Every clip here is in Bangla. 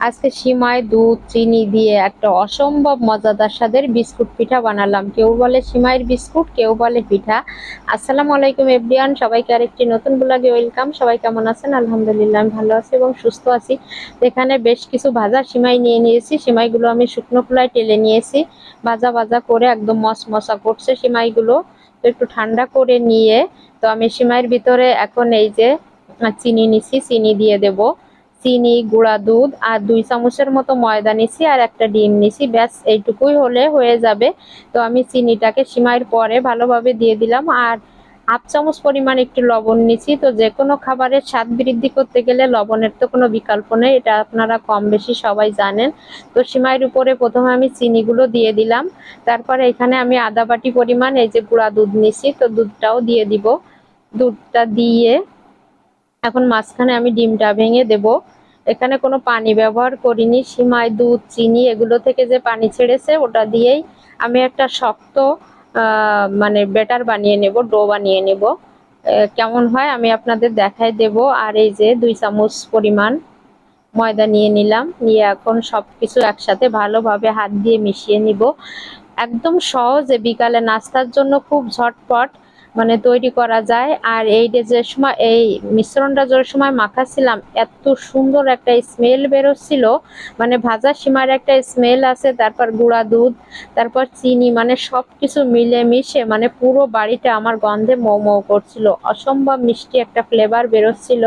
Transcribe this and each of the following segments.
আজকে সিমাই দুধ চিনি দিয়ে একটা অসম্ভব মজাদার স্বাদের বিস্কুট পিঠা বানালাম। কেউ বলে সিমাইয়ের বিস্কুট, কেউ বলে পিঠা। আসসালামু আলাইকুম এভরিওয়ান, সবাইকে আরেকটি নতুন ব্লগে ওয়েলকাম। সবাই কেমন আছেন? আলহামদুলিল্লাহ আমি ভালো আছি এবং সুস্থ আছি। এখানে বেশ কিছু ভাজা সিমাই নিয়ে নিয়েছি। সিমাইগুলো আমি শুকনো খোলায় টেলে নিয়েছি। ভাজা ভাজা করে একদম মশমশা করছে সিমাইগুলো। তো একটু ঠান্ডা করে নিয়ে তো আমি সিমাইয়ের ভিতরে এখন এই যে চিনি নিছি, চিনি দিয়ে দেব। চিনি, গুঁড়া দুধ আর 2 চামচের মতো ময়দা নিছি আর একটা ডিম নিছি। ব্যাস এইটুকুই হলে হয়ে যাবে। তো আমি চিনিটাকে সিমাইয়ের পরে ভালোভাবে দিয়ে দিলাম আর 1/2 চামচ পরিমাণ একটু লবণ নিছি। তো যে কোনো খাবারের স্বাদ বৃদ্ধি করতে গেলে লবণের তো কোনো বিকল্প নেই, এটা আপনারা কম বেশি সবাই জানেন। তো সিমাইয়ের উপরে প্রথমে আমি চিনিগুলো দিয়ে দিলাম। তারপরে এখানে আমি আধা বাটি পরিমাণ এই যে গুঁড়া দুধ নিছি, তো দুধটাও দিয়ে দিব। দুধটা দিয়ে এখন মাঝখানে আমি ডিমটা ভেঙে দেব। এখানে কোনো পানি ব্যবহার করিনি। সিমাই দুধ চিনি এগুলো থেকে যে পানি ছেড়েছে ওটা দিয়েই আমি একটা শক্ত মানে ব্যাটার বানিয়ে নেব, ডো বানিয়ে নেব। কেমন হয় আমি আপনাদের দেখাই দেব। আর এই যে 2 চামচ পরিমাণ ময়দা নিয়ে নিলাম, নিয়ে এখন সবকিছু একসাথে ভালোভাবে হাত দিয়ে মিশিয়ে নিব। একদম সহজে বিকালে নাস্তার জন্য খুব ঝটপট মানে তৈরি করা যায়। আর এই যে সময় এই মিশ্রণটা যে সময় মাখাচ্ছিলাম এত সুন্দর একটা স্মেল বেরোচ্ছিল, মানে ভাজা সিমার একটা স্মেল আছে, তারপর গুঁড়া দুধ, তারপর চিনি, মানে সব কিছু মিলে মিশে মানে পুরো বাড়িটা আমার গন্ধে মৌ মৌ করছিল। অসম্ভব মিষ্টি একটা ফ্লেভার বেরোচ্ছিল,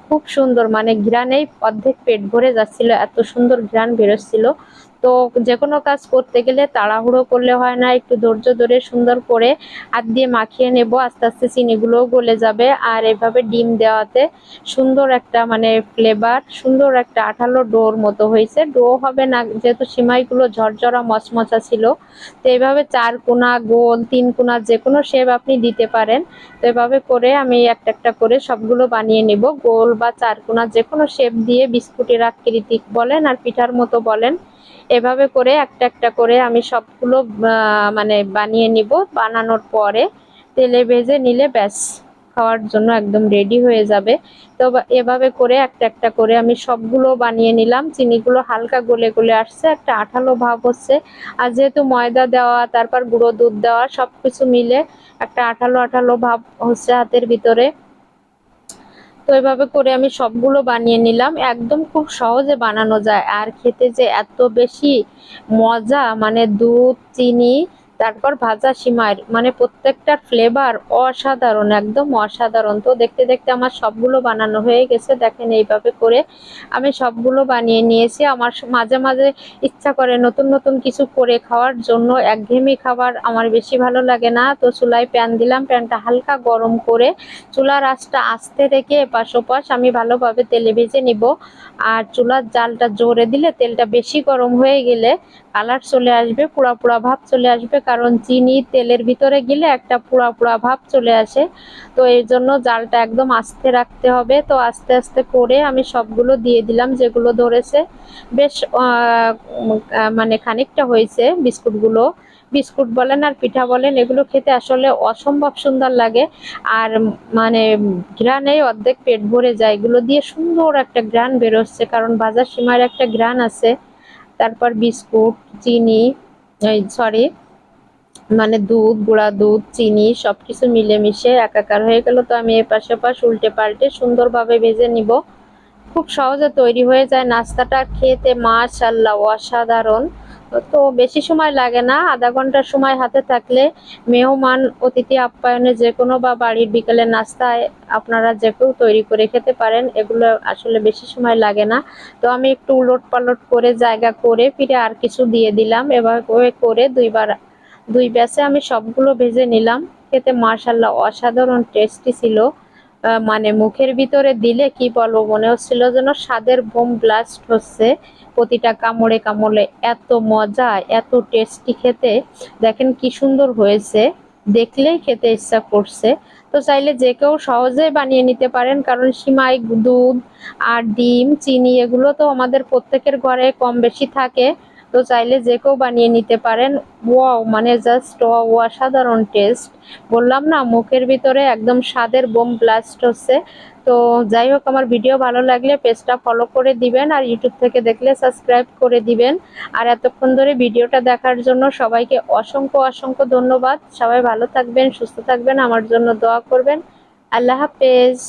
খুব সুন্দর, মানে ঘ্রাণেই অর্ধেক পেট ভরে যাচ্ছিল, এত সুন্দর ঘ্রাণ বেরোচ্ছিল। তো যে কোনো কাজ করতে গেলে তাড়াহুড়ো করলে হয় না, একটু ধৈর্য ধরে সুন্দর করে হাত দিয়ে মাখিয়ে নেব। আস্তে আস্তে চিনিগুলোও গলে যাবে। আর এভাবে ডিম দেওয়াতে সুন্দর একটা মানে ফ্লেভার, সুন্দর একটা আঠালো ডোর মতো হয়েছে। ডো হবে না যেহেতু সিমাইগুলো ঝরঝরা মচমচা ছিল। তো এইভাবে 4 কোনা, গোল, 3 কোনা যে কোনো শেপ আপনি দিতে পারেন। তো এভাবে করে আমি একটা একটা করে সবগুলো বানিয়ে নেব। গোল বা 4 কোনা যে কোনো শেপ দিয়ে বিস্কুটের আকৃতি বলেন আর পিঠার মতো বলেন, এভাবে করে একটা একটা করে আমি সবগুলো মানে বানিয়ে নিব। বানানোর পরে তেলে ভেজে নিলে ব্যাস খাওয়ার জন্য একদম রেডি হয়ে যাবে। তো এভাবে করে একটা একটা করে আমি সবগুলো বানিয়ে নিলাম। চিনিগুলো হালকা গলে গলে আসছে, একটা আঠালো ভাব হচ্ছে। আর যেহেতু ময়দা দেওয়া, তারপর গুঁড়ো দুধ দেওয়া, সবকিছু মিলে একটা আঠালো আঠালো ভাব হচ্ছে হাতের ভিতরে। তো এভাবে করে আমি সবগুলো বানিয়ে নিলাম। একদম খুব সহজে বানানো যায় আর খেতে যে এত বেশি মজা, মানে দুধ চিনি তারপর ভাজা সিমাইয়ের মানে প্রত্যেকটার ফ্লেভার অসাধারণ, একদম অসাধারণ। তো দেখতে দেখতে আমার সবগুলো বানানো হয়ে গেছে। দেখেন এইভাবে করে আমি সবগুলো বানিয়ে নিয়েছি। আমার মাঝে মাঝে ইচ্ছা করে নতুন নতুন কিছু করে খাওয়ার জন্য, একঘেয়েমি খাবার আমার বেশি ভালো লাগে না। তো চুলায় প্যান দিলাম, প্যানটা হালকা গরম করে চুলার আঁচটা আস্তে রেখে এপাশ ওপাশ আমি ভালোভাবে তেলে ভেজে নিব। আর চুলার জালটা জোরে দিলে তেলটা বেশি গরম হয়ে গেলে কালার চলে আসবে, পোড়া পোড়া ভাব চলে আসবে, কারণ চিনি তেলের ভিতরে গেলে একটা পোড়া পোড়া ভাব চলে আসে। তো এর জন্য জালটা একদম আস্তে রাখতে হবে। তো আস্তে আস্তে করে আমি সবগুলো দিয়ে দিলাম যেগুলো ধরেছে। বেশ মানে খানিকটা হয়েছে বিস্কুটগুলো। বিস্কুট বলেন আর পিঠা বলেন এগুলো খেতে আসলে অসম্ভব সুন্দর লাগে। আর মানে ঘ্রাণেই অর্ধেক পেট ভরে যায়, এগুলো দিয়ে সুন্দর একটা ঘ্রাণ বেরোচ্ছে, কারণ ভাজা সিমার একটা ঘ্রাণ আছে। তারপর বিস্কুট, চিনি, সরি মানে দুধ, গুঁড়া দুধ, চিনি সবকিছু মিলেমিশে একাকার হয়ে গেল। তো আমি এপাশ ওপাশ উল্টে পাল্টে সুন্দরভাবে ভেজে নিব। খুব সহজে তৈরি হয়ে যায় নাস্তাটা, খেতে মাশাআল্লাহ অসাধারণ। তো বেশি সময় লাগে না, আধা ঘন্টার সময় হাতে থাকলে মেহমান অতিথি আপ্যায়নে যে কোনো বা বাড়ির বিকেলের নাস্তায় আপনারা যে কেউ তৈরি করে খেতে পারেন। এগুলো আসলে বেশি সময় লাগে না। তো আমি একটু উলট পালট করে জায়গা করে ফিরে আর কিছু দিয়ে দিলাম। এভাবে করে দুই ব্যাচে আমি সবগুলো ভেজে নিলাম। খেতে মাশাআল্লাহ অসাধারণ টেস্টি ছিল। মানে মুখের ভিতরে দিলে কি বলবো, মনে হচ্ছিল যেন স্বাদের বোম ব্লাস্ট হচ্ছে প্রতিটা কামড়ে কামড়ে, এত মজা, এত টেস্টি খেতে। দেখেন কি সুন্দর হয়েছে, দেখলেই খেতে ইচ্ছা করছে। তো চাইলে যে কেউ সহজেই বানিয়ে নিতে পারেন, কারণ সিমাই দুধ আর ডিম চিনি এগুলো তো আমাদের প্রত্যেকের ঘরে কম বেশি থাকে। তো চাইলে যে কেউ বানিয়ে নিতে পারেন। ওয়াও, মানে জাস্ট অসাধারণ টেস্ট। বললাম না, মুখের ভিতরে একদম স্বাদের বোম ব্লাস্ট হচ্ছে। তো যাই হোক, আমার ভিডিও ভালো লাগলে পেজটা ফলো করে দিবেন, আর ইউটিউব থেকে দেখলে সাবস্ক্রাইব করে দিবেন। আর এতক্ষণ ধরে ভিডিওটা দেখার জন্য সবাইকে অসংখ্য অসংখ্য ধন্যবাদ। সবাই ভালো থাকবেন, সুস্থ থাকবেন, আমার জন্য দোয়া করবেন। আল্লাহ হাফেজ।